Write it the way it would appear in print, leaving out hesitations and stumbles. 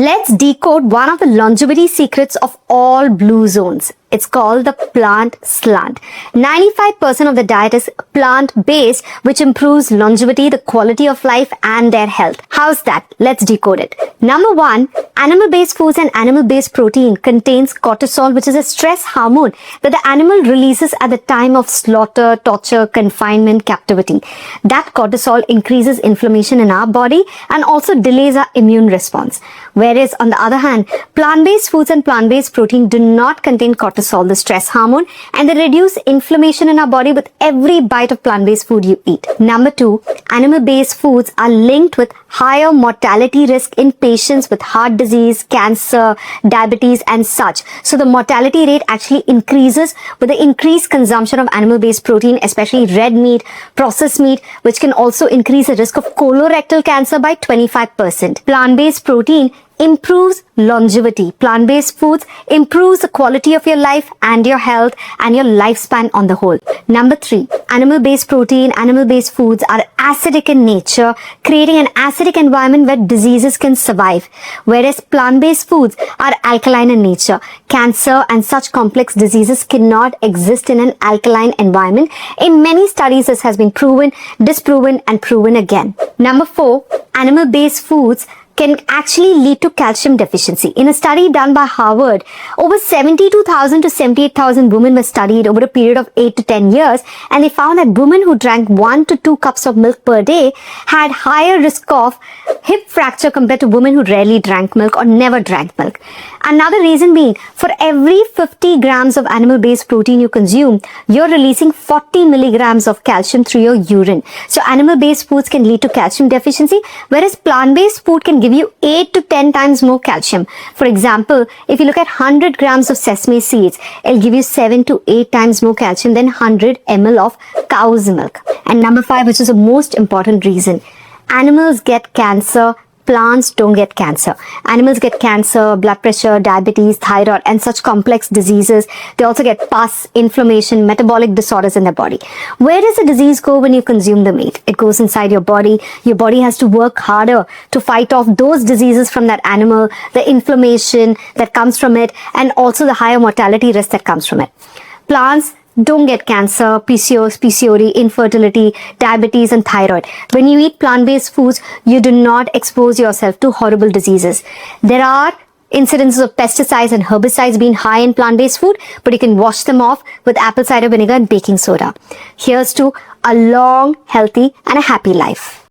Let's decode one of the longevity secrets of all blue zones. It's called the Plant Slant. 95% of the diet is plant-based, which improves longevity, the quality of life, and their health. How's that? Let's decode it. Number one, animal-based foods and animal-based protein contains cortisol, which is a stress hormone that the animal releases at the time of slaughter, torture, confinement, captivity. That cortisol increases inflammation in our body and also delays our immune response. Whereas, on the other hand, plant-based foods and plant-based protein do not contain cortisol, the stress hormone, and they reduce inflammation in our body with every bite of plant-based food you eat. Number two, animal-based foods are linked with higher mortality risk in patients with heart disease, cancer, diabetes, and such. So the mortality rate actually increases with the increased consumption of animal-based protein, especially red meat, processed meat, which can also increase the risk of colorectal cancer by 25%. Plant-based protein improves longevity. Plant-based foods improves the quality of your life and your health and your lifespan on the whole. Number three, animal-based protein, animal-based foods are acidic in nature, creating an acidic environment where diseases can survive. Whereas plant-based foods are alkaline in nature. Cancer and such complex diseases cannot exist in an alkaline environment. In many studies, this has been proven, disproven, and proven again. Number four, animal-based foods can actually lead to calcium deficiency. In a study done by Harvard, over 72,000 to 78,000 women were studied over a period of 8 to 10 years, and they found that women who drank 1 to 2 cups of milk per day had higher risk of hip fracture compared to women who rarely drank milk or never drank milk. Another reason being, for every 50 grams of animal-based protein you consume, you're releasing 40 milligrams of calcium through your urine. So animal-based foods can lead to calcium deficiency, whereas plant-based food can give you 8 to 10 times more calcium. For example, if you look at 100 grams of sesame seeds, it'll give you 7 to 8 times more calcium than 100 ml of cow's milk. And number 5, which is the most important reason, animals get cancer, plants don't get cancer. Animals get cancer, blood pressure, diabetes, thyroid, and such complex diseases. They also get pus, inflammation, metabolic disorders in their body. Where does the disease go when you consume the meat? It goes inside your body. Your body has to work harder to fight off those diseases from that animal, the inflammation that comes from it, and also the higher mortality risk that comes from it. Plants don't get cancer, PCOS, PCOD, infertility, diabetes, and thyroid. When you eat plant-based foods, you do not expose yourself to horrible diseases. There are incidences of pesticides and herbicides being high in plant-based food, but you can wash them off with apple cider vinegar and baking soda. Here's to a long, healthy, and a happy life.